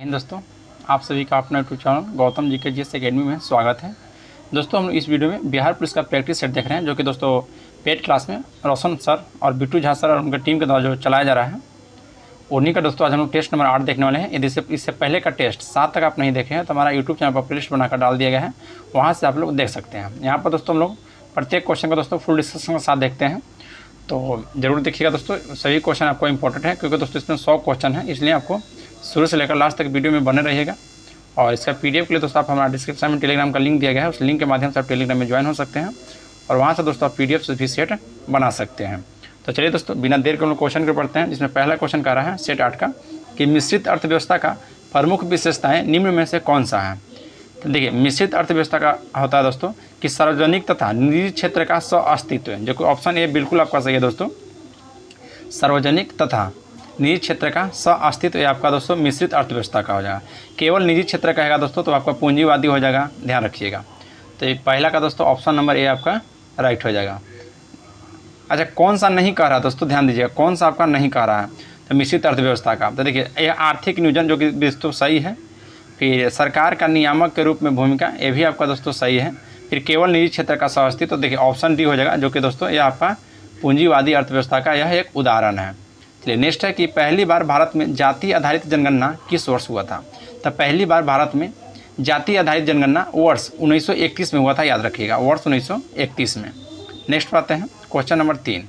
हिंद दोस्तों, आप सभी का अपना यूट्यूब चैनल गौतम जी के जीएस एकेडमी में स्वागत है। दोस्तों, हम इस वीडियो में बिहार पुलिस का प्रैक्टिस सेट देख रहे हैं, जो कि दोस्तों पेड क्लास में रोशन सर और बिट्टू झा सर और उनकी टीम के द्वारा जो चलाया जा रहा है, उन्हीं का दोस्तों आज हम लोग टेस्ट नंबर 8 देखने वाले हैं। यदि इससे पहले का टेस्ट 7 तक आप नहीं देखे हैं तो हमारा यूट्यूब चैनल पर प्लेलिस्ट बनाकर डाल दिया गया है, वहाँ से आप लोग देख सकते हैं। यहाँ पर दोस्तों हम लोग प्रत्येक क्वेश्चन का दोस्तों फुल डिस्कशन के साथ देखते हैं, तो ज़रूर देखिएगा दोस्तों। सभी क्वेश्चन आपको इंपॉर्टेंट है, क्योंकि दोस्तों इसमें 100 क्वेश्चन है, इसलिए आपको शुरू से लेकर लास्ट तक वीडियो में बने रहिएगा। और इसका पीडीएफ के लिए दोस्तों आप हमारा डिस्क्रिप्शन में टेलीग्राम का लिंक दिया गया है, उस लिंक के माध्यम से आप टेलीग्राम में ज्वाइन हो सकते हैं और वहाँ से दोस्तों आप पीडीएफ से भी सेट बना सकते हैं। तो चलिए दोस्तों, बिना देर के हम लोग क्वेश्चन के पढ़ते हैं, जिसमें पहला क्वेश्चन कह रहा है सेट 8 का कि मिश्रित अर्थव्यवस्था का प्रमुख विशेषताएँ निम्न में से कौन सा है। तो देखिए, मिश्रित अर्थव्यवस्था का होता है दोस्तों कि सार्वजनिक तथा निजी क्षेत्र का सह अस्तित्व है, जो कि ऑप्शन ए बिल्कुल आपका सही है दोस्तों। सार्वजनिक तथा निजी क्षेत्र का सह अस्तित्व ये आपका दोस्तों मिश्रित अर्थव्यवस्था का हो जाएगा। केवल निजी क्षेत्र का है दोस्तों तो आपका पूंजीवादी हो जाएगा, ध्यान रखिएगा। तो ये पहला का दोस्तों ऑप्शन नंबर ए आपका राइट हो जाएगा। अच्छा, कौन सा नहीं कह रहा दोस्तों, ध्यान दीजिएगा, कौन सा आपका नहीं कह रहा है तो मिश्रित अर्थव्यवस्था का। तो देखिए, यह आर्थिक नियोजन जो कि दोस्तों सही है। फिर सरकार का नियामक के रूप में भूमिका, ये भी आपका दोस्तों सही है। फिर केवल निजी क्षेत्र का सह अस्तित्व, तो देखिए ऑप्शन डी हो जाएगा, जो कि दोस्तों यह आपका पूंजीवादी अर्थव्यवस्था का यह एक उदाहरण है। चलिए नेक्स्ट है कि पहली बार भारत में जाति आधारित जनगणना किस वर्ष हुआ था। तो पहली बार भारत में जाति आधारित जनगणना वर्ष 1931 में हुआ था, याद रखिएगा, वर्ष 1931 में। नेक्स्ट आते हैं क्वेश्चन नंबर 3।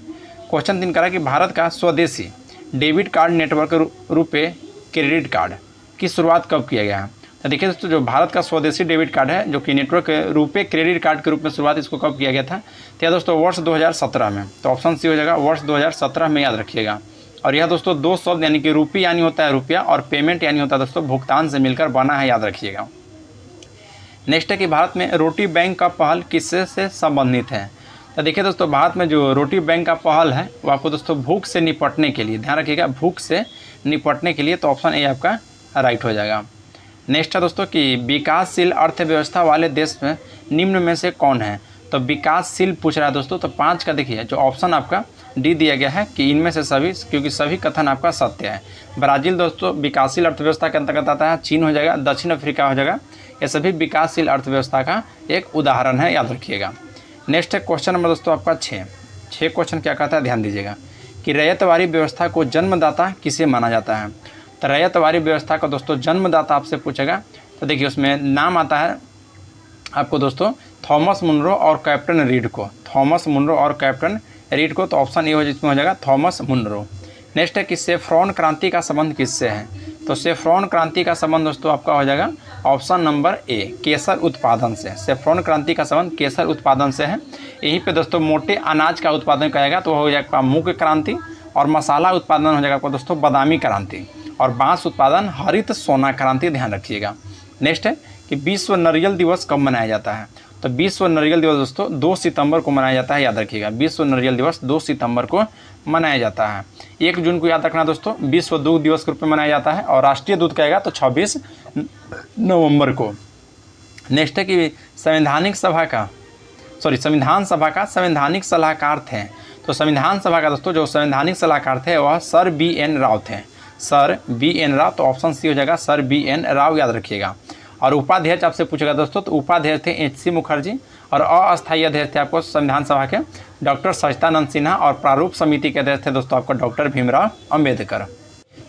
क्वेश्चन 3 करा कि भारत का स्वदेशी debit card network RuPay credit card की शुरुआत कब किया गया है। तो देखिए दोस्तों, जो भारत का स्वदेशी डेबिट कार्ड है, जो कि नेटवर्क रुपे क्रेडिट कार्ड के रूप में शुरुआत इसको कब किया गया था, तो यह दोस्तों वर्ष 2017 में। तो ऑप्शन सी हो जाएगा, वर्ष 2017 में, याद रखिएगा। और यह दोस्तों दो शब्द यानी कि रुपी यानी होता है रुपया और पेमेंट यानी होता है दोस्तों भुगतान से मिलकर बना है, याद रखिएगा। नेक्स्ट है कि भारत में रोटी बैंक का पहल किससे से संबंधित है। तो देखिए दोस्तों, भारत में जो रोटी बैंक का पहल है वो आपको दोस्तों भूख से निपटने के लिए, ध्यान रखिएगा, भूख से निपटने के लिए। तो ऑप्शन ए आपका राइट हो जाएगा। नेक्स्ट है दोस्तों कि विकासशील अर्थव्यवस्था वाले देश में निम्न में से कौन है। तो विकासशील पूछ रहा है दोस्तों, तो 5 का देखिए जो ऑप्शन आपका डी दिया गया है कि इनमें से सभी, क्योंकि सभी कथन आपका सत्य है। ब्राज़ील दोस्तों विकासशील अर्थव्यवस्था के अंतर्गत आता है, चीन हो जाएगा, दक्षिण अफ्रीका हो जाएगा, ये सभी विकासशील अर्थव्यवस्था का एक उदाहरण है, याद रखिएगा। नेक्स्ट है क्वेश्चन नंबर दोस्तों आपका 6 क्वेश्चन क्या कहता है, ध्यान दीजिएगा कि रैयतवारी व्यवस्था को जन्मदाता किसे माना जाता है। तो रैयतवारी व्यवस्था का दोस्तों जन्मदाता आपसे पूछेगा, तो देखिए उसमें नाम आता है आपको दोस्तों थॉमस मुनरो और कैप्टन रीड को, थॉमस मुनरो और कैप्टन रीड को। तो ऑप्शन ए जिसमें हो जाएगा थॉमस मुनरो। नेक्स्ट है कि सेफ्रॉन क्रांति का संबंध किससे है। तो सेफ्रॉन क्रांति का संबंध दोस्तों आपका हो जाएगा ऑप्शन नंबर ए, केसर उत्पादन से। सेफ्रॉन क्रांति का संबंध केसर उत्पादन से है। यहीं पे दोस्तों मोटे अनाज का उत्पादन करेगा तो हो जाएगा मुख्य क्रांति, और मसाला उत्पादन हो जाएगा आपको दोस्तों बादामी क्रांति, और बांस उत्पादन हरित सोना क्रांति, ध्यान रखिएगा। नेक्स्ट है कि विश्व नारियल दिवस कब मनाया जाता है। तो विश्व नारियल दिवस दोस्तों 2 सितंबर को मनाया जाता है, याद रखिएगा। विश्व नारियल दिवस 2 सितंबर को मनाया जाता है। 1 जून को याद रखना दोस्तों विश्व दूध दिवस के रूप में मनाया जाता है, और राष्ट्रीय दूध कहेगा तो 26 नवंबर को। नेक्स्ट है कि संविधान सभा का संवैधानिक सलाहकार थे। तो संविधान सभा का दोस्तों जो संवैधानिक सलाहकार थे वह सर BN राव थे, सर BN राव। तो ऑप्शन सी हो जाएगा सर BN राव, याद रखिएगा। और उपाध्यक्ष आपसे पूछेगा दोस्तों, तो उपाध्यक्ष थे HC मुखर्जी, और अस्थायी अध्यक्ष थे आपको संविधान सभा के डॉक्टर सच्चिदानंद सिन्हा, और प्रारूप समिति के अध्यक्ष थे दोस्तों आपको doctor Bhimrao Ambedkar.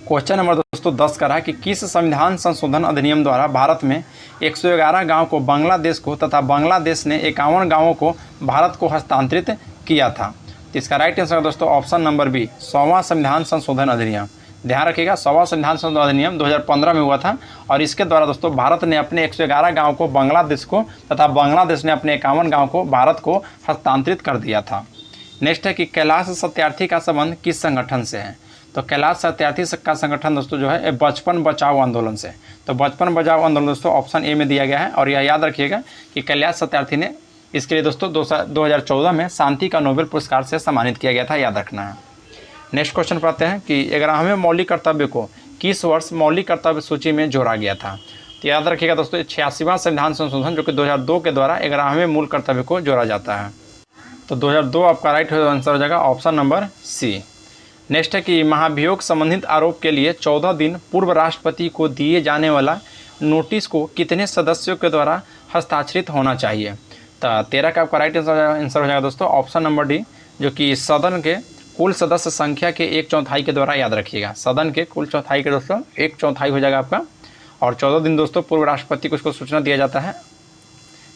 Question number दोस्तों 10 का रहा कि किस संविधान संशोधन अधिनियम द्वारा भारत में 111 गाँव को बांग्लादेश को तथा बांग्लादेश ने 51 गाँवों को भारत को हस्तांतरित किया था। तो इसका राइट आंसर दोस्तों ऑप्शन नंबर बी, 100वां संविधान संशोधन अधिनियम। ध्यान रखिएगा, 100वां संविधान संशोधन अधिनियम 2015 में हुआ था, और इसके द्वारा दोस्तों भारत ने अपने 111 गाँव को बांग्लादेश को तथा बांग्लादेश ने अपने 51 गाँव को भारत को हस्तांतरित कर दिया था। नेक्स्ट है कि कैलाश सत्यार्थी का संबंध किस संगठन से है। तो कैलाश सत्यार्थी का संगठन दोस्तों जो है बचपन बचाओ आंदोलन से। तो बचपन बचाओ आंदोलन दोस्तों ऑप्शन ए में दिया गया है, और यह याद रखिएगा कि कैलाश सत्यार्थी ने इसके लिए दोस्तों 2014 में शांति का नोबेल पुरस्कार से सम्मानित किया गया था, याद रखना है। नेक्स्ट क्वेश्चन पर आते हैं कि 11वें मौलिक कर्तव्य को किस वर्ष मौलिक कर्तव्य सूची में जोड़ा गया था। तो याद रखिएगा दोस्तों 86वां संविधान संशोधन जो कि 2002 के द्वारा 11वें मूल कर्तव्य को जोड़ा जाता है। तो 2002 आपका राइट आंसर हो जाएगा ऑप्शन नंबर सी। नेक्स्ट है कि महाभियोग संबंधित आरोप के लिए 14 दिन पूर्व राष्ट्रपति को दिए जाने वाला नोटिस को कितने सदस्यों के द्वारा हस्ताक्षरित होना चाहिए। तो 13 का आपका राइट आंसर हो जाएगा दोस्तों ऑप्शन नंबर डी, जो कि सदन के कुल सदस्य संख्या के 1/4 के द्वारा, याद रखिएगा सदन के कुल चौथाई के दोस्तों 1/4 हो जाएगा आपका, और 14 दिन दोस्तों पूर्व राष्ट्रपति को इसको सूचना दिया जाता है।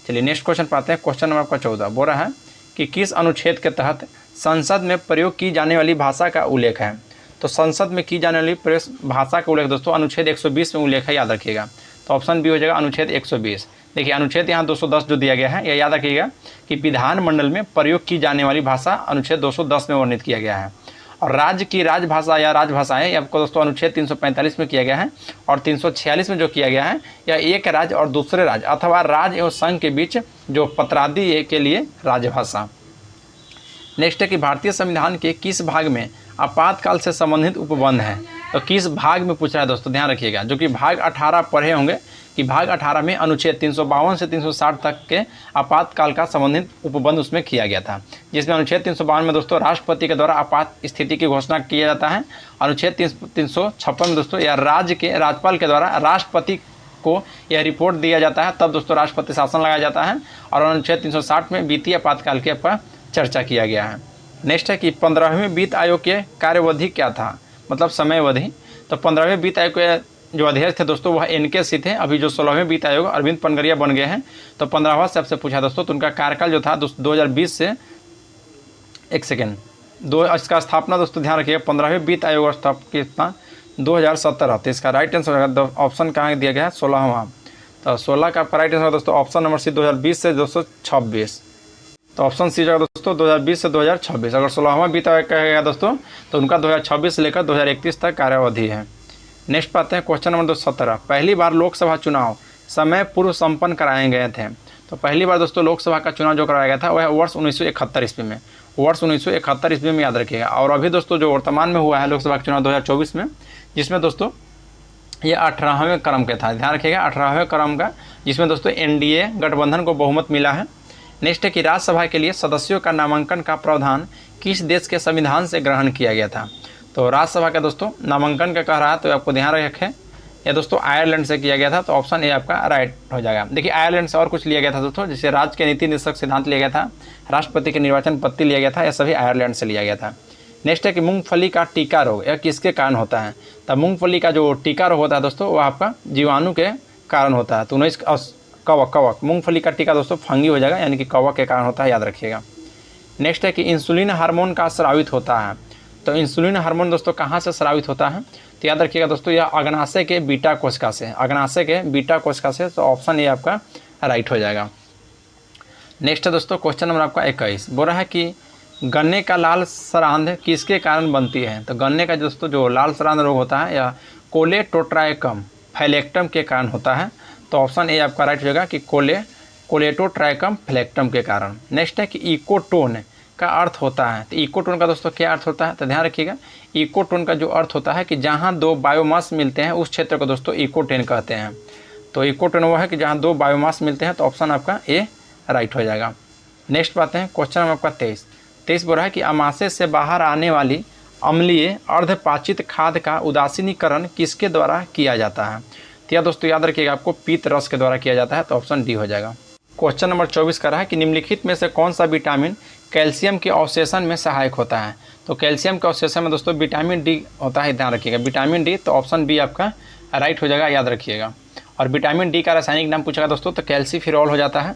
चलिए नेक्स्ट क्वेश्चन पाते हैं। क्वेश्चन नंबर आपका 14 बोल रहा है कि किस अनुच्छेद के तहत संसद में प्रयोग की जाने वाली भाषा का उल्लेख है। तो संसद में की जाने वाली भाषा का उल्लेख दोस्तों अनुच्छेद 120 में उल्लेख है, याद रखिएगा। तो ऑप्शन बी हो जाएगा अनुच्छेद 120। देखिए अनुच्छेद यहाँ 210 जो दिया गया है, यह याद रखिएगा कि विधानमंडल में प्रयोग की जाने वाली भाषा अनुच्छेद 210 में वर्णित किया गया है, और राज्य की राजभाषा या राजभाषाएं आपको दोस्तों अनुच्छेद 345 में किया गया है, और 346 में जो किया गया है यह एक राज्य और दूसरे राज्य अथवा राज्य एवं संघ के बीच जो पत्रादि के लिए राजभाषा। नेक्स्ट है कि भारतीय संविधान के किस भाग में आपातकाल से संबंधित उपबंध है। तो किस भाग में पूछ रहा है दोस्तों, ध्यान रखिएगा, जो कि भाग 18 पढ़े होंगे कि भाग 18 में अनुच्छेद 352 से 360 तक के आपातकाल का संबंधित उपबंध उसमें किया गया था, जिसमें अनुच्छेद 352 में दोस्तों राष्ट्रपति के द्वारा आपात स्थिति की घोषणा किया जाता है। अनुच्छेद 356 में दोस्तों या राज्य के राज्यपाल के द्वारा राष्ट्रपति को यह रिपोर्ट दिया जाता है, तब दोस्तों राष्ट्रपति शासन लगाया जाता है। और अनुच्छेद 360 में वित्तीय आपातकाल के ऊपर चर्चा किया गया है। नेक्स्ट है कि 15वें वित्त आयोग के कार्यवधि क्या था, मतलब समयावधि। तो 15वें वित्त आयोग के जो अध्यक्ष थे दोस्तों वह एन.के. सिंह थे। अभी जो 16वें वित्त आयोग अरविंद पनगरिया बन गए हैं। तो 15वां से आपसे पूछा दोस्तों, तो उनका कार्यकाल जो था 2020 से इसका स्थापना दोस्तों ध्यान रखिएगा 15वें वित्त आयोग स्थापना 2017। तो इसका राइट आंसर ऑप्शन कहाँ दिया गया है 16वां। तो 16 का राइट आंसर दोस्तों ऑप्शन नंबर सी 2020 से 226। तो ऑप्शन सी जाएगा दोस्तों 2020 से 2026। अगर 16वां वित्त आयोग कहेगा दोस्तों तो उनका 2026 से लेकर 2031 तक कार्यावधि है। नेक्स्ट पाते हैं क्वेश्चन नंबर 217। पहली बार लोकसभा चुनाव समय पूर्व संपन्न कराए गए थे। तो पहली बार दोस्तों लोकसभा का चुनाव जो कराया गया था वह वर्ष 1971 ईस्वी में, वर्ष 1971 ईस्वी में, याद रखिएगा। और अभी दोस्तों जो वर्तमान में हुआ है लोकसभा का चुनाव 2024 में, जिसमें दोस्तों ये 18वें क्रम के था, ध्यान रखिएगा 18वें क्रम का, जिसमें दोस्तों एनडीए गठबंधन को बहुमत मिला है। नेक्स्ट है कि राज्यसभा के लिए सदस्यों का नामांकन का प्रावधान किस देश के संविधान से ग्रहण किया गया था। तो राज्यसभा का दोस्तों नामांकन का कह रहा है तो आपको ध्यान रखें, यह दोस्तों आयरलैंड से किया गया था। तो ऑप्शन ए आपका राइट हो जाएगा। देखिए आयरलैंड से और कुछ लिया गया था दोस्तों, जैसे राज्य के नीति निर्देशक सिद्धांत लिया गया था, राष्ट्रपति के निर्वाचन पद्धति लिया गया था, यह सभी आयरलैंड से लिया गया था। नेक्स्ट है कि मूंगफली का टीका रोग यह किसके कारण होता है। तो मूंगफली का जो टीका रोग होता है दोस्तों वह आपका जीवाणु के कारण होता है। तो 19 कवक मूंगफली का टीका दोस्तों फंगी हो जाएगा, यानी कि कवक के कारण होता है, याद रखिएगा। नेक्स्ट है कि इंसुलिन हार्मोन का स्रावित होता है। तो इंसुलिन हार्मोन दोस्तों कहाँ से स्रावित होता है, तो याद रखिएगा दोस्तों यह अग्नाशय के बीटा कोशिका से, अग्नाशय के बीटा कोशिका से। तो ऑप्शन ए आपका राइट हो जाएगा। नेक्स्ट है दोस्तों क्वेश्चन नंबर आपका 21। बोल रहा है कि गन्ने का लाल सरांध किसके कारण बनती है। तो गन्ने का दोस्तों जो लाल सरांध रोग होता है या कोलेटोट्राइकम फ्लैक्टम के कारण होता है। तो ऑप्शन ए आपका राइट हो जाएगा कि कोलेटोट्राइकम फ्लैक्टम के कारण। नेक्स्ट है कि इकोटोन का अर्थ होता है। तो इकोटोन का दोस्तों क्या अर्थ होता है, तो ध्यान रखिएगा इकोटोन का जो अर्थ होता है कि जहाँ दो बायोमास मिलते हैं उस क्षेत्र को दोस्तों इकोटोन कहते हैं। तो इकोटोन वो है कि जहाँ दो बायोमास मिलते हैं। तो ऑप्शन आपका ए राइट हो जाएगा। नेक्स्ट बात है क्वेश्चन नंबर आपका 23 बोल रहा है कि अमाशय से बाहर आने वाली अम्लीय अर्धपाचित खाद्य का उदासीनीकरण किसके द्वारा किया जाता है। तो यह दोस्तों याद रखिएगा आपको पीत रस के द्वारा किया जाता है। तो ऑप्शन डी हो जाएगा। क्वेश्चन नंबर 24 का रहा है कि निम्नलिखित में से कौन सा विटामिन कैल्शियम के अवशोषण में सहायक होता है। तो कैल्शियम के अवशोषण में दोस्तों विटामिन डी होता है, ध्यान रखिएगा विटामिन डी। तो ऑप्शन बी आपका राइट हो जाएगा, याद रखिएगा। और विटामिन डी का रासायनिक नाम पूछेगा दोस्तों तो कैल्सीफिरॉल हो जाता है।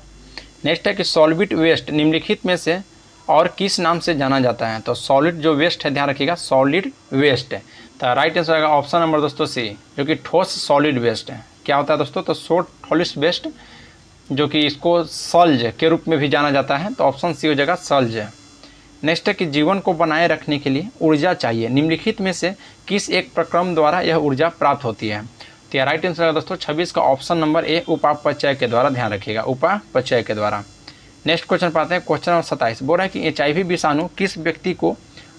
नेक्स्ट है कि सॉलिड वेस्ट निम्नलिखित में से और किस नाम से जाना जाता है। तो सॉलिड जो वेस्ट है ध्यान रखिएगा सॉलिड वेस्ट है। तो राइट आंसर आएगा ऑप्शन नंबर दोस्तों सी, जो कि ठोस सॉलिड वेस्ट है। क्या होता है दोस्तों, तो ठोस वेस्ट, जो कि इसको सल्ज के रूप में भी जाना जाता है। तो ऑप्शन सी हो जाएगा सल्ज। नेक्स्ट है कि जीवन को बनाए रखने के लिए ऊर्जा चाहिए, निम्नलिखित में से किस एक प्रक्रम द्वारा यह ऊर्जा प्राप्त होती है। तो यह राइट आंसर है दोस्तों 26 का ऑप्शन नंबर ए उपापचय के द्वारा, ध्यान रखिएगा उपापचय के द्वारा। नेक्स्ट क्वेश्चन पाते हैं क्वेश्चन नंबर 27। बोल रहा है कि HIV विषाणु किस व्यक्ति को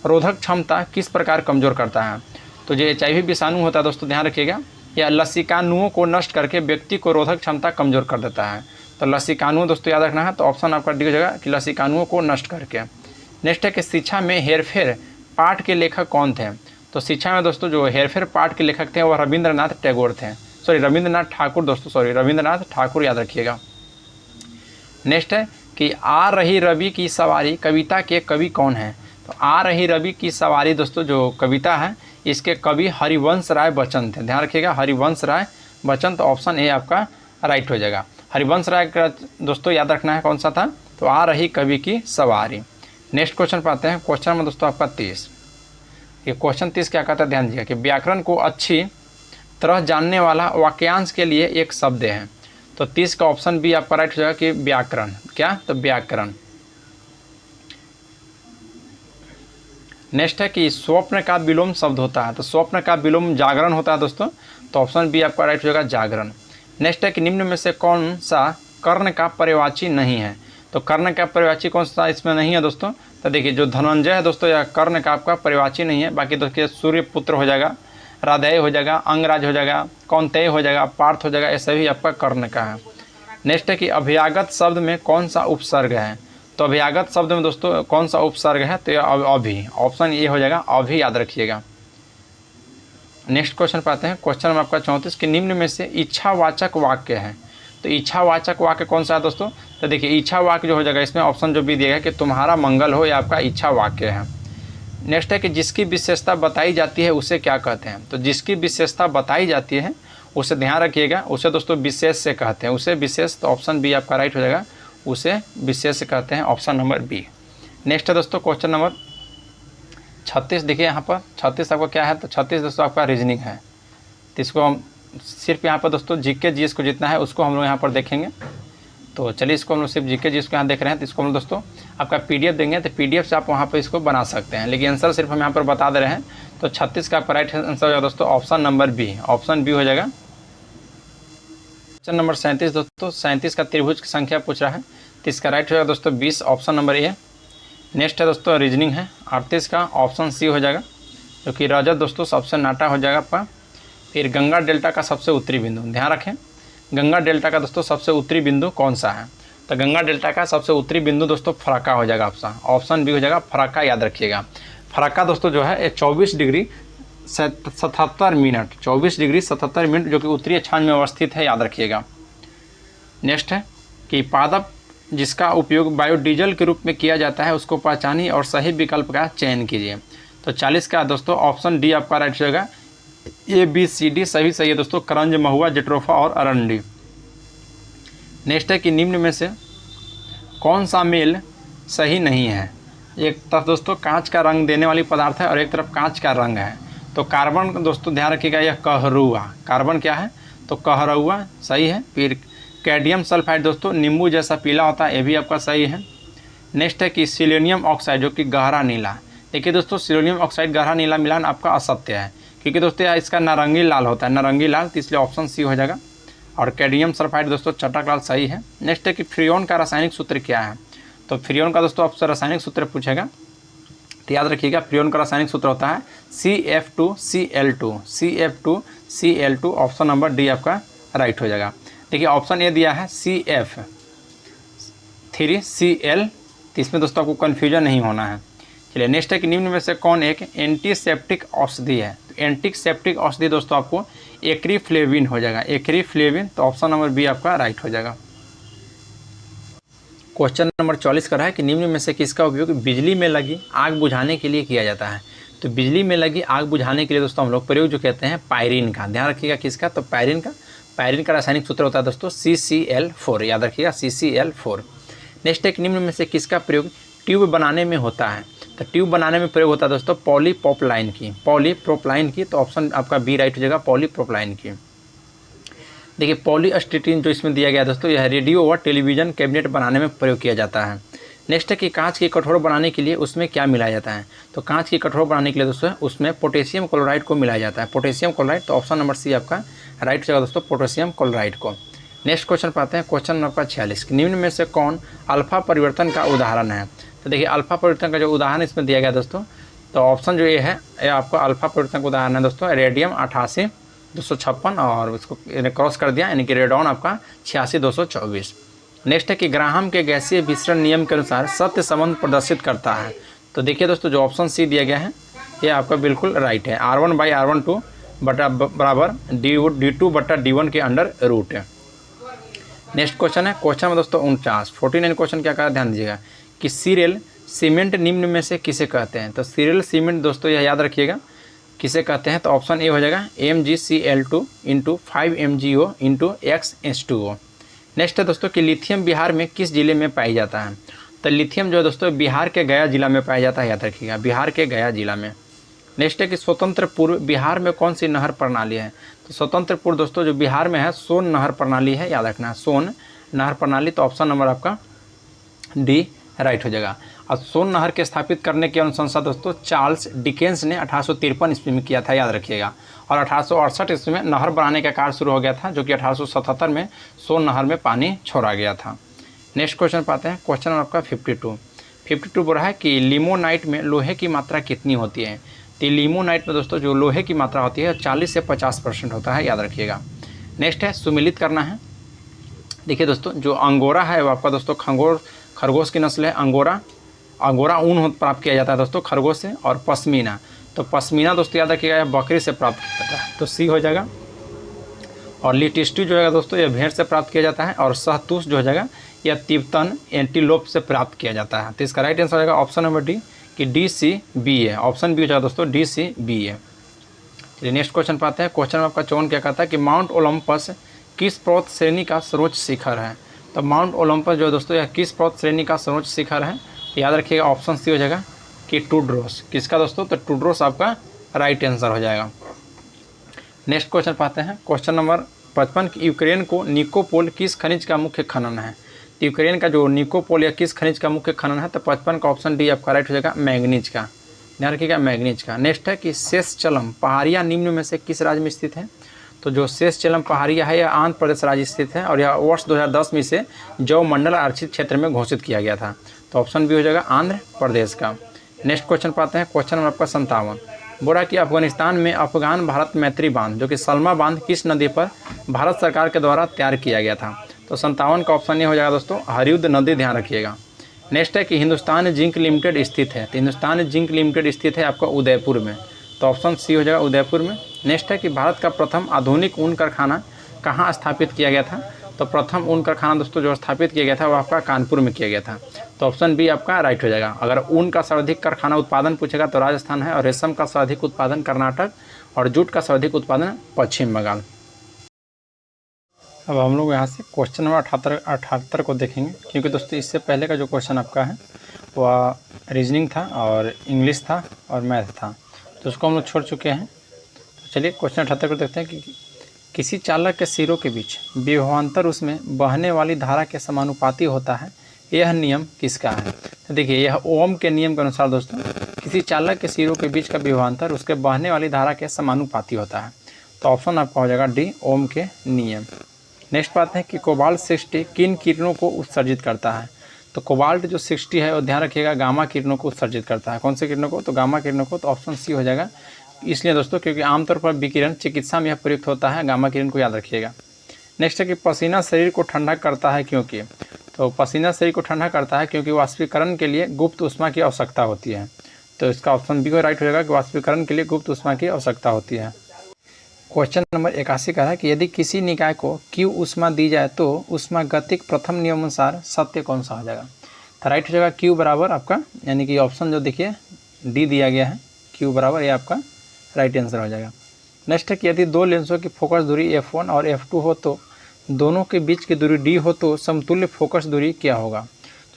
रोधक क्षमता किस प्रकार कमजोर करता है। तो जो HIV विषाणु होता है दोस्तों ध्यान रखिएगा यह लसिकानुओं को नष्ट करके व्यक्ति को रोधक क्षमता कमजोर कर देता है। तो लसिकानु दोस्तों याद रखना है। तो ऑप्शन आपका डी हो जाएगा कि लसिकानुओं को नष्ट करके। नेक्स्ट है कि शिक्षा में हेरफेर पाठ के लेखक कौन थे? तो शिक्षा में दोस्तों जो हेरफेर पाठ के लेखक थे वह रविंद्रनाथ टैगोर थे, रविंद्रनाथ ठाकुर दोस्तों, रविंद्रनाथ ठाकुर याद रखिएगा। नेक्स्ट है कि आ रही रवि की सवारी कविता के कवि कौन हैं? तो आ रही रवि की सवारी दोस्तों जो कविता है इसके कवि हरिवंश राय बच्चन थे। ध्यान रखिएगा, हरिवंश राय बच्चन, तो ऑप्शन ए आपका राइट हो जाएगा। हरिवंश राय का दोस्तों याद रखना है कौन सा था, तो आ रही कवि की सवारी। नेक्स्ट क्वेश्चन पर आते हैं, क्वेश्चन में दोस्तों आपका 30। ये क्वेश्चन 30 क्या कहता है, ध्यान दीजिए कि व्याकरण को अच्छी तरह जानने वाला वाक्यांश के लिए एक शब्द है। तो 30 का ऑप्शन बी आपका राइट हो जाएगा कि व्याकरण। क्या, तो व्याकरण। नेक्स्ट है कि स्वप्न का विलोम शब्द होता है, तो स्वप्न का विलोम जागरण होता है दोस्तों, तो ऑप्शन बी आपका राइट हो जाएगा जागरण। नेक्स्ट है कि निम्न में से कौन सा कर्ण का पर्यायवाची नहीं है? तो कर्ण का पर्यायवाची कौन सा इसमें नहीं है दोस्तों? तो देखिए जो धनंजय है दोस्तों या कर्ण का आपका पर्यायवाची नहीं है। बाकी दोस्तों सूर्यपुत्र हो जाएगा, राधेय हो जाएगा, अंगराज हो जाएगा, कौंतेय हो जाएगा, पार्थ हो जाएगा, ये सभी आपका कर्ण का है। नेक्स्ट है कि अभ्यागत शब्द में कौन सा उपसर्ग है? तो अभ्यागत शब्द में दोस्तों कौन सा उपसर्ग है? तो अभी, ऑप्शन ए हो जाएगा अभी, याद रखिएगा। नेक्स्ट क्वेश्चन पर आते हैं, क्वेश्चन में आपका 34 कि निम्न में से इच्छावाचक वाक्य है। तो इच्छावाचक वाक्य कौन सा है दोस्तों? तो देखिए इच्छा वाक्य जो हो जाएगा इसमें ऑप्शन जो भी दिया है कि तुम्हारा मंगल हो, या आपका इच्छा वाक्य है। नेक्स्ट है कि जिसकी विशेषता बताई जाती है उसे क्या कहते हैं? तो जिसकी विशेषता बताई जाती है उसे ध्यान रखिएगा, उसे दोस्तों विशेष से कहते हैं, उसे विशेष, तो ऑप्शन बी आपका राइट हो जाएगा, उसे विशेष से कहते हैं, ऑप्शन नंबर बी। नेक्स्ट है दोस्तों क्वेश्चन नंबर 36। देखिए यहाँ पर 36 आपका क्या है, तो 36 दोस्तों आपका रीजनिंग है। तो इसको हम सिर्फ यहाँ पर दोस्तों जीके जीएस को जितना है उसको हम लोग यहाँ पर देखेंगे। तो चलिए इसको हम लोग सिर्फ जीके जीएस को यहाँ देख रहे हैं, तो इसको हम लोग दोस्तों आपका पीडीएफ देंगे, तो पीडीएफ से आप वहाँ पर इसको बना सकते हैं, लेकिन आंसर सिर्फ हम यहाँ पर बता दे रहे हैं। तो 36 का आपका राइट आंसर हो जाएगा दोस्तों option number B, option B हो जाएगा। क्वेश्चन नंबर 37 दोस्तों, 37 का त्रिभुज की संख्या पूछ रहा है, तो इसका राइट हो जाएगा दोस्तों 20, ऑप्शन नंबर ए। नेक्स्ट है दोस्तों रीजनिंग है, 38 का ऑप्शन सी हो जाएगा, जो कि रजत दोस्तों सबसे नाटा हो जाएगा आपका। फिर गंगा डेल्टा का सबसे उत्तरी बिंदु, ध्यान रखें गंगा डेल्टा का दोस्तों सबसे उत्तरी बिंदु कौन सा है? तो गंगा डेल्टा का सबसे उत्तरी बिंदु दोस्तों फराक्का हो जाएगा, ऑप्शन बी हो जाएगा फराक्का, याद रखिएगा। फराक्का दोस्तों जो है 24 डिग्री 77 मिनट, 24 डिग्री 77 मिनट जो कि उत्तरी अक्षांश में अवस्थित है, याद रखिएगा। नेक्स्ट है कि पादप जिसका उपयोग बायोडीजल के रूप में किया जाता है उसको पहचानिए और सही विकल्प का चयन कीजिए। तो 40 का दोस्तों ऑप्शन डी आपका राइट हो जाएगा, ए बी सी डी सभी सही है दोस्तों, करंज, महुआ, जेट्रोफा और अरंडी। नेक्स्ट है कि निम्न में से कौन सा मेल सही नहीं है? एक तरफ दोस्तों कांच का रंग देने वाली पदार्थ है और एक तरफ कांच का रंग है। तो कार्बन दोस्तों ध्यान रखिएगा, यह कहरुआ, कार्बन क्या है, तो कहरुआ सही है। फिर कैडमियम सल्फाइड दोस्तों नींबू जैसा पीला होता है, ये भी आपका सही है। नेक्स्ट है कि सिलेनियम ऑक्साइड जो कि गहरा नीला। देखिए दोस्तों सिलेनियम ऑक्साइड गहरा नीला मिलान आपका असत्य है, क्योंकि दोस्तों इसका नारंगी लाल होता है, नारंगी लाल, तो इसलिए ऑप्शन सी हो जाएगा। और कैडमियम सल्फाइड दोस्तों चटक लाल सही है। नेक्स्ट है कि फ्रियोन का रासायनिक सूत्र क्या है? तो फ्रियोन का दोस्तों आपसे रासायनिक सूत्र पूछेगा, तो याद रखिएगा फ्रियोन का रासायनिक सूत्र होता है CF2Cl2, CF2Cl2, option number D आपका राइट हो जाएगा। देखिए ऑप्शन ए दिया है CF3Cl, तो इसमें दोस्तों आपको कन्फ्यूजन नहीं होना है। चलिए नेक्स्ट है कि निम्न में से कौन एक एंटीसेप्टिक औषधि है? तो एंटीसेप्टिक औषधि दोस्तों आपको एक्रीफ्लेविन हो जाएगा, एक्रीफ्लेविन, तो ऑप्शन नंबर बी आपका राइट हो जाएगा। क्वेश्चन नंबर 44 कर रहा है कि निम्न में से किसका उपयोग बिजली में लगी आग बुझाने के लिए किया जाता है? तो बिजली में लगी आग बुझाने के लिए दोस्तों हम लोग प्रयोग जो कहते हैं पायरीन का, ध्यान रखिएगा किसका, तो पायरीन का। पायरीन का रासायनिक सूत्र होता है दोस्तों CCl4, याद रखिएगा CCl4। नेक्स्ट एक निम्न में से किसका प्रयोग ट्यूब बनाने में होता है? तो ट्यूब बनाने में प्रयोग होता है दोस्तों पॉलीप्रोपलाइन की, पॉलीप्रोपलाइन की, तो ऑप्शन आपका बी राइट हो जाएगा, पॉलीप्रोपलाइन की। देखिए पॉलीस्टीरीन जो इसमें दिया गया दोस्तों यह रेडियो व टेलीविज़न कैबिनेट बनाने में प्रयोग किया जाता है। नेक्स्ट है कि कांच की कठोर बनाने के लिए उसमें क्या मिलाया जाता है? तो कांच की कठोर बनाने के लिए दोस्तों उसमें पोटेशियम क्लोराइड को मिलाया जाता है, पोटेशियम क्लोराइड, तो ऑप्शन नंबर सी आपका राइट हो जाएगा दोस्तों, पोटेशियम क्लोराइड को। नेक्स्ट क्वेश्चन पर आते हैं, क्वेश्चन नंबर 46, निम्न में से कौन अल्फा परिवर्तन का उदाहरण है? तो देखिए अल्फा परिवर्तन का जो उदाहरण इसमें दिया गया दोस्तों, तो ऑप्शन जो ये है ये आपको अल्फा परिवर्तन का उदाहरण है दोस्तों रेडियम 88-256 और उसको क्रॉस कर दिया, यानी कि रेडॉन आपका 86-224। नेक्स्ट है कि ग्राहम के गैसीय विसरण नियम के अनुसार सत्य संबंध प्रदर्शित करता है। तो देखिए दोस्तों जो ऑप्शन सी दिया गया है ये आपका बिल्कुल राइट है। R1/R12 बटा बराबर D2 बटा D1 के अंडर रूट है। नेक्स्ट क्वेश्चन है क्वेश्चन में दोस्तों 49 क्वेश्चन क्या कहा ध्यान दीजिएगा कि सीरियल सीमेंट निम्न में से किसे कहते हैं। तो सीरियल सीमेंट दोस्तों यह याद रखिएगा किसे कहते हैं। तो ऑप्शन ए हो जाएगा MgCl2 into 5MgO into X/H2O। Next है दोस्तों कि लिथियम बिहार में किस जिले में पाई जाता है। तो लिथियम जो है दोस्तों बिहार के गया जिला में पाया जाता है, याद रखिएगा बिहार के गया जिला में। नेक्स्ट है कि स्वतंत्र पूर्व बिहार में कौन सी नहर प्रणाली है। तो स्वतंत्र पूर्व दोस्तों जो बिहार में है सोन नहर प्रणाली है, याद रखना है सोन नहर प्रणाली। तो ऑप्शन नंबर आपका डी राइट हो जाएगा। और सोन नहर के स्थापित करने की अनुशंसा दोस्तों चार्ल्स डिकेंस ने 1853 ईस्वी में किया था, याद रखिएगा। और 1868 ईस्वी में नहर बनाने का कार्य शुरू हो गया था, जो कि 1877 में सोन नहर में पानी छोड़ा गया था। नेक्स्ट क्वेश्चन पाते हैं क्वेश्चन नंबर आपका 52 बोल रहा है कि लिमोनाइट में लोहे की मात्रा कितनी होती है। तो लिमोनाइट में दोस्तों जो लोहे की मात्रा होती है 40 से 50% होता है, याद रखिएगा। नेक्स्ट है सुमिलित करना है। देखिए दोस्तों जो अंगोरा है वो आपका दोस्तों खरगोश की नस्ल है। अंगोरा ऊन प्राप्त किया जाता है दोस्तों खरगोश से। और पश्मीना, तो पश्मीना दोस्तों याद रखिएगा यह बकरी से प्राप्त किया जाता है, तो सी हो जाएगा। और लिटिस्टू जो है दोस्तों यह भेड़ से प्राप्त किया जाता है। और सहतूश जो हो जाएगा यह तिब्बतन एंटीलोप से प्राप्त किया जाता है। तो इसका राइट आंसर हो जाएगा ऑप्शन नंबर डी कि DCB है। ऑप्शन बी हो जाएगा दोस्तों DCB है। चलिए नेक्स्ट क्वेश्चन पाते हैं क्वेश्चन में आपका 54 क्या कहता है कि माउंट ओलंपस किस पर्वत श्रेणी का सर्वोच्च शिखर है। तो माउंट ओलंपस जो है दोस्तों यह किस पर्वत श्रेणी का सर्वोच्च शिखर है, याद रखिएगा ऑप्शन सी हो जाएगा कि टूड्रोस। किसका दोस्तों, तो टूड्रोस आपका राइट आंसर हो जाएगा। नेक्स्ट क्वेश्चन पाते हैं क्वेश्चन नंबर 55 कि यूक्रेन को निकोपोल किस खनिज का मुख्य खनन है। तो यूक्रेन का जो निकोपोल या किस खनिज का मुख्य खनन है, तो 55 का ऑप्शन डी आपका राइट हो जाएगा मैग्नीज का, ध्यान रखिएगा मैग्नीज का। नेक्स्ट है कि शेषचलम पहाड़ियाँ निम्न में से किस राज्य में स्थित है। तो जो शेषचलम पहाड़ियाँ है यह आंध्र प्रदेश राज्य स्थित है और यह वर्ष 2010 में इसे जैव मंडल आरक्षित क्षेत्र में घोषित किया गया था। तो ऑप्शन बी हो जाएगा आंध्र प्रदेश का। नेक्स्ट क्वेश्चन पाते हैं क्वेश्चन नंबर आपका 57 बोला कि अफगानिस्तान में अफगान भारत मैत्री बांध जो कि सलमा बांध किस नदी पर भारत सरकार के द्वारा तैयार किया गया था। तो 57 का ऑप्शन ये हो जाएगा दोस्तों हरियुद्ध नदी, ध्यान रखिएगा। नेक्स्ट है कि हिंदुस्तान जिंक लिमिटेड स्थित है। तो हिंदुस्तान जिंक लिमिटेड स्थित है आपका उदयपुर में। तो ऑप्शन सी हो जाएगा उदयपुर में। नेक्स्ट है कि भारत का प्रथम आधुनिक ऊन कारखाना कहाँ स्थापित किया गया था। तो प्रथम ऊन कारखाना दोस्तों जो स्थापित किया गया था वो आपका कानपुर में किया गया था। तो ऑप्शन बी आपका राइट हो जाएगा। अगर ऊन का सर्वाधिक कारखाना उत्पादन पूछेगा तो राजस्थान है, और रेशम का सर्वाधिक उत्पादन कर्नाटक, और जूट का सर्वाधिक उत्पादन पश्चिम बंगाल। अब हम लोग यहाँ से क्वेश्चन नंबर 78 को देखेंगे, क्योंकि दोस्तों इससे पहले का जो क्वेश्चन आपका है वह रीजनिंग था और इंग्लिश था और मैथ था, तो उसको हम लोग छोड़ चुके हैं। तो चलिए क्वेश्चन 78 को देखते हैं कि किसी चालक के सिरों के बीच विभवांतर उसमें बहने वाली धारा के समानुपाती होता है, यह नियम किसका है। तो देखिए यह ओम के नियम के अनुसार दोस्तों किसी चालक के सिरों के बीच का विभवांतर उसके बहने वाली धारा के समानुपाती होता है। तो ऑप्शन आपका हो जाएगा डी ओम के नियम। नेक्स्ट बात है कि कोबाल्ट 60 किन किरणों को उत्सर्जित करता है। तो कोबाल्ट जो 60 है वो ध्यान रखिएगा गामा किरणों को उत्सर्जित करता है। कौन से किरणों को, तो गामा किरणों को। तो ऑप्शन सी हो जाएगा, इसलिए दोस्तों क्योंकि आमतौर पर विकिरण चिकित्सा में यह प्रयुक्त होता है, गामा किरण को याद रखिएगा। नेक्स्ट है कि पसीना शरीर को ठंडा करता है क्योंकि। तो पसीना शरीर को ठंडा करता है क्योंकि वाष्पीकरण के लिए गुप्त ऊष्मा की आवश्यकता होती है। तो इसका ऑप्शन बी को राइट हो जाएगा कि वाष्पीकरण के लिए गुप्त ऊष्मा की आवश्यकता होती है। क्वेश्चन नंबर 81 का है कि यदि किसी निकाय को Q ऊष्मा दी जाए तो ऊष्मागतिक प्रथम नियम अनुसार सत्य कौन सा हो जाएगा। तो राइट हो जाएगा Q बराबर आपका, यानी कि ऑप्शन जो देखिए डी दिया गया है Q बराबर, ये आपका राइट आंसर हो जाएगा। नेक्स्ट है कि यदि दो लेंसों की फोकस दूरी f1 और f2 हो तो दोनों के बीच की दूरी d हो तो समतुल्य फोकस दूरी क्या होगा।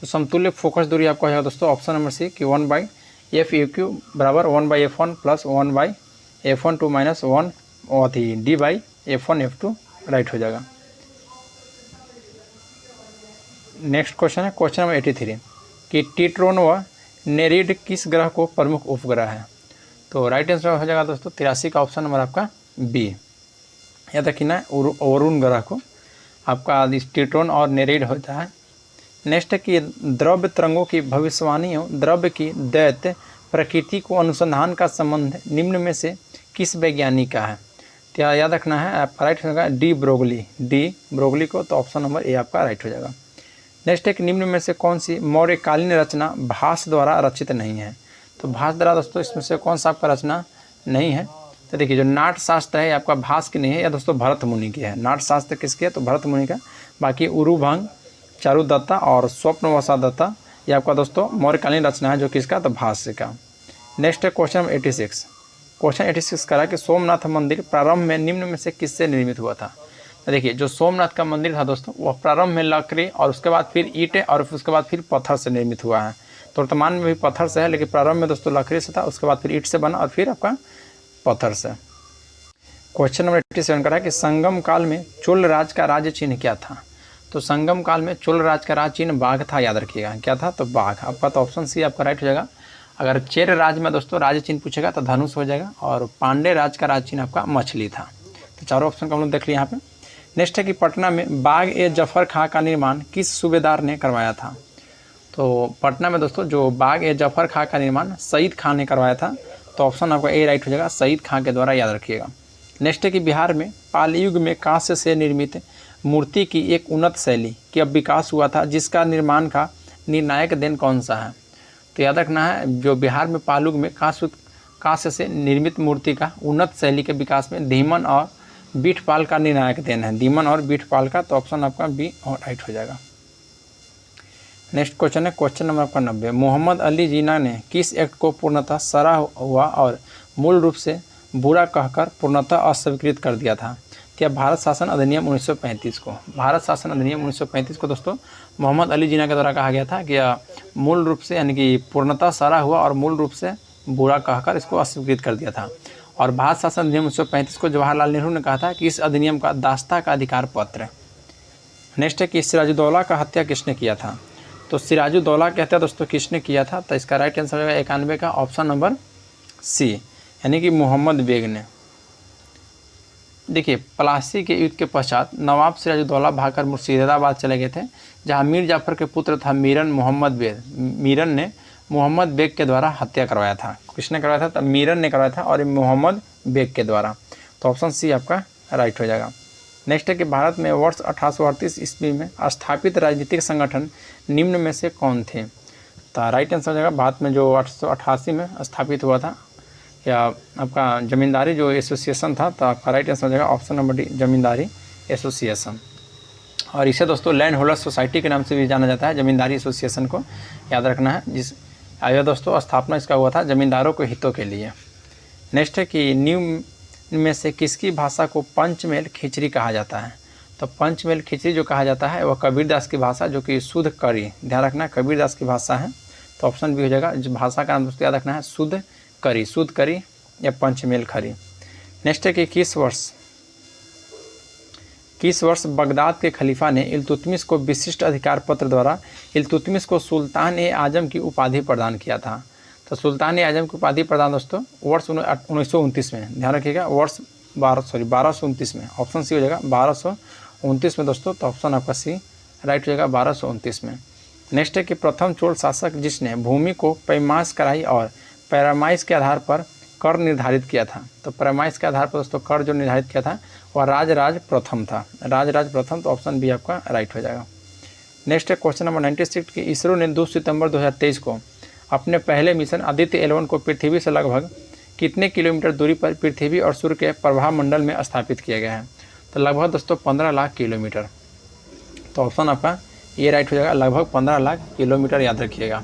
तो समतुल्य फोकस दूरी आपका हो जाएगा दोस्तों ऑप्शन नंबर सी कि 1/f(aq) बराबर 1/f1 प्लस 1/f1(2) माइनस 1 और d/f1f2 राइट हो जाएगा। नेक्स्ट क्वेश्चन है क्वेश्चन नंबर 83 कि टीट्रोन व नेरीड किस ग्रह को प्रमुख उपग्रह है। तो राइट आंसर हो जाएगा दोस्तों 83 का ऑप्शन नंबर आपका बी, याद रखना वरुण ग्रह को आपका टीट्रोन और नेरीड होता है। नेक्स्ट है कि द्रव्य तरंगों की भविष्यवाणियों द्रव्य की दैत्य प्रकृति को अनुसंधान का संबंध निम्न में से किस वैज्ञानिक का है। तो याद रखना है आपका राइट होगा डी ब्रोगली को। तो ऑप्शन नंबर ए आपका राइट हो जाएगा। नेक्स्ट है कि निम्न में से कौन सी मौर्यकालीन रचना भास द्वारा रचित नहीं है। तो भास द्वारा दोस्तों इसमें से कौन सा आपका रचना नहीं है? तो देखिए जो नाट्य शास्त्र है आपका भास की नहीं है, या दोस्तों भरत मुनि की है। नाट्य शास्त्र किसके है? तो भरत मुनि का। बाकी उरुभंग, चारुदत्ता और स्वप्नवसा दत्ता ये आपका दोस्तों मौर्यकालीन रचना है, जो किसका? तो भाष्य का। नेक्स्ट है क्वेश्चन नंबर 86। क्वेश्चन 86 करा कि सोमनाथ मंदिर प्रारंभ में निम्न में से किससे निर्मित हुआ था? तो देखिए जो सोमनाथ का मंदिर था दोस्तों वह प्रारंभ में लकड़ी और उसके बाद फिर ईंटें और उसके बाद फिर पत्थर से निर्मित हुआ है। तो वर्तमान में भी पत्थर से है, लेकिन प्रारंभ में दोस्तों लकड़ी से था, उसके बाद फिर ईंट से बना और फिर आपका पत्थर से। क्वेश्चन नंबर 87 करा कि संगम काल में चोल राज का राज्य चिन्ह क्या था? तो संगम काल में चोल राज का राज चिन्ह बाघ था, याद रखिएगा। क्या था? तो बाघ। आपका तो ऑप्शन सी आपका राइट हो जाएगा। अगर चेर राज में दोस्तों राज चिन्ह पूछेगा तो धनुष हो जाएगा, और पांडे राज का राज चिन्ह आपका मछली था। तो चारों ऑप्शन का हम लोग देख लिए यहाँ पे। नेक्स्ट है कि पटना में बाग ए जफर खां का निर्माण किस सूबेदार ने करवाया था? तो पटना में दोस्तों जो बाग ए जफर खां का निर्माण सईद खान ने करवाया था। तो ऑप्शन आपका ए राइट हो जाएगा, सईद खां के द्वारा, याद रखिएगा। नेक्स्ट है कि बिहार में पाल युग में कांस्य से निर्मित मूर्ति की एक उन्नत शैली की अब विकास हुआ था, जिसका निर्माण का निर्णायक दिन कौन सा है? तो याद रखना है जो बिहार में पाल युग में कांस्य से निर्मित मूर्ति का उन्नत शैली के विकास में धीमन और बीठपाल का निर्णायक दिन है, धीमन और बीठपाल का। तो ऑप्शन आपका बी और राइट हो जाएगा। नेक्स्ट क्वेश्चन है क्वेश्चन नंबर आपका 90। मोहम्मद अली जिन्ना ने किस एक्ट को पूर्णतः सराहा हुआ और मूल रूप से बुरा कहकर पूर्णतः अस्वीकृत कर दिया था? क्या भारत शासन अधिनियम 1935 को? भारत शासन अधिनियम 1935 को दोस्तों मोहम्मद अली जिन्ना के द्वारा कहा गया था कि मूल रूप से यानी कि पूर्णतः सराहा हुआ और मूल रूप से बुरा कहकर इसको अस्वीकृत कर दिया था। और भारत शासन अधिनियम 1935 को जवाहरलाल नेहरू ने कहा था कि इस अधिनियम का दास्ता का अधिकार पत्र। नेक्स्ट है कि सिराजुद्दौला का हत्या किसने किया था? तो सिराजुद्दौला की हत्या दोस्तों किसने किया था? तो इसका राइट आंसर होगा 91 का ऑप्शन नंबर सी, यानी कि मोहम्मद बेग ने। देखिए प्लासी के युद्ध के पश्चात नवाब सिराजुद्दौला भागकर मुर्शिदाबाद चले गए थे, जहां मीर जाफर के पुत्र था मीरन मोहम्मद बेग। मीरन ने मोहम्मद बेग के द्वारा हत्या करवाया था। किसने करवाया था? तो मीरन ने करवाया था, और मोहम्मद बेग के द्वारा। तो ऑप्शन सी आपका राइट हो जाएगा। नेक्स्ट है कि भारत में वर्ष 1838 ईस्वी में स्थापित राजनीतिक संगठन निम्न में से कौन थे? तो राइट आंसर हो जाएगा भारत में जो 1888 में स्थापित हुआ था, या आपका जमींदारी जो एसोसिएशन था। तो आपका राइट आंसर हो जाएगा ऑप्शन नंबर डी, जमींदारी एसोसिएशन। और इसे दोस्तों लैंड होल्डर सोसाइटी के नाम से भी जाना जाता है, जमींदारी एसोसिएशन को याद रखना है। जिस आया दोस्तों स्थापना इसका हुआ था जमींदारों के हितों के लिए। नेक्स्ट है कि निम्न में से किसकी भाषा को पंचमेल खिचड़ी कहा जाता है? तो पंचमेल खिचड़ी जो कहा जाता है वह कबीरदास की भाषा, जो कि शुद्ध करी, ध्यान रखना कबीरदास की भाषा है। तो ऑप्शन बी हो जाएगा। जो भाषा का नाम दोस्तों याद रखना है शुद्ध करी या पंचमेल खरी। नेक्स्ट है कि किस वर्ष बगदाद के खलीफा ने इल्तुतमिश को विशिष्ट अधिकार पत्र द्वारा इल्तुतमिश को सुल्तान ए आजम की उपाधि प्रदान किया था? तो सुल्तान ए आजम की उपाधि प्रदान दोस्तों वर्ष 1929 में, ध्यान रखिएगा वर्ष 1229 में। ऑप्शन सी हो जाएगा 1229 में दोस्तों। तो ऑप्शन आपका सी राइट हो जाएगा 1229 में। नेक्स्ट है कि प्रथम चोल शासक जिसने भूमि को पैमाइश कराई और पैरामाइश के आधार पर कर निर्धारित किया था? तो पैरामाइश के आधार पर दोस्तों कर जो निर्धारित किया था वह राजराज प्रथम था, राजराज प्रथम। तो ऑप्शन बी आपका राइट हो जाएगा। नेक्स्ट है क्वेश्चन नंबर 96 कि इसरो ने 2 सितंबर 2023 को अपने पहले मिशन आदित्य L1 को पृथ्वी से लगभग कितने किलोमीटर दूरी पर पृथ्वी और सूर्य के प्रभाव मंडल में स्थापित किया गया है? तो लगभग दोस्तों 15 लाख किलोमीटर। तो ऑप्शन आपका ये राइट हो जाएगा, लगभग 15 लाख किलोमीटर, याद रखिएगा।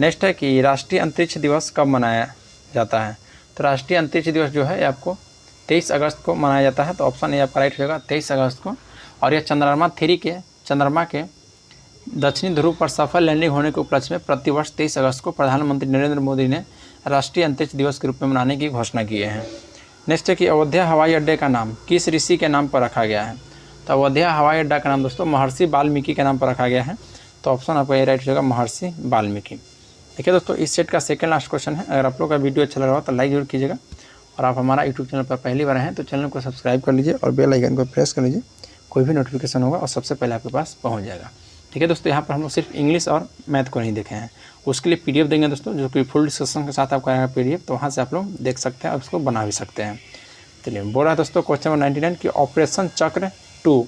नेक्स्ट है कि राष्ट्रीय अंतरिक्ष दिवस कब मनाया जाता है? तो राष्ट्रीय अंतरिक्ष दिवस जो है आपको 23 अगस्त को मनाया जाता है। तो ऑप्शन ए आपका राइट हो जाएगा 23 अगस्त को। और यह चंद्रमा के दक्षिणी ध्रुव पर सफल लैंडिंग होने के उपलक्ष्य में प्रतिवर्ष 23 अगस्त को प्रधानमंत्री नरेंद्र मोदी ने राष्ट्रीय अंतरिक्ष दिवस के रूप में मनाने की घोषणा की है। नेक्स्ट है कि अयोध्या हवाई अड्डे का नाम किस ऋषि के नाम पर रखा गया है? तो अयोध्या हवाई अड्डा का नाम दोस्तों महर्षि वाल्मीकि के नाम पर रखा गया है। तो ऑप्शन आपका ए राइट हो जाएगा महर्षि वाल्मीकि। देखिए दोस्तों इस सेट का सेकंड लास्ट क्वेश्चन है। अगर आप लोग का वीडियो अच्छा लग रहा हो तो लाइक जरूर कीजिएगा, और आप हमारा यूट्यूब चैनल पर पहली बार हैं तो चैनल को सब्सक्राइब कर लीजिए और बेल आइकन को प्रेस कर लीजिए। कोई भी नोटिफिकेशन होगा और सबसे पहले आपके पास पहुंच जाएगा। ठीक है दोस्तों, यहाँ पर हम लोग सिर्फ इंग्लिश और मैथ को नहीं देखे हैं, उसके लिए PDF देंगे दोस्तों, जो कि फुल डिस्कशन के साथ आपको आएगा PDF। तो वहाँ से आप लोग देख सकते हैं और उसको बना भी सकते हैं। चलिए बोल रहा है दोस्तों क्वेश्चन नंबर 99 कि ऑपरेशन चक्र 2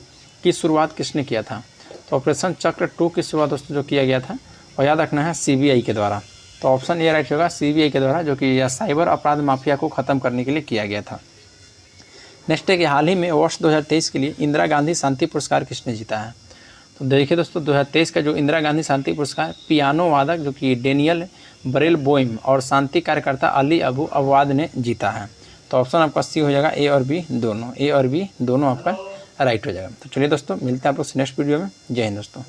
की शुरुआत किसने किया था? तो ऑपरेशन चक्र 2 की शुरुआत दोस्तों जो किया गया था और याद रखना है CBI के द्वारा। तो ऑप्शन ए राइट होगा, CBI के द्वारा, जो कि यह साइबर अपराध माफिया को ख़त्म करने के लिए किया गया था। नेक्स्ट है कि हाल ही में वर्ष 2023 के लिए इंदिरा गांधी शांति पुरस्कार किसने जीता है। तो देखिए दोस्तों, 2023 का जो इंदिरा गांधी शांति पुरस्कार पियानो वादक जो कि डेनियल बरेल बोइम और शांति कार्यकर्ता अली अबू अववाद ने जीता है। तो ऑप्शन आपका सी हो जाएगा, ए और बी दोनों, ए और बी दोनों आपका राइट हो जाएगा। तो चलिए दोस्तों, मिलते हैं आप लोग नेक्स्ट वीडियो में। जय हिंद दोस्तों।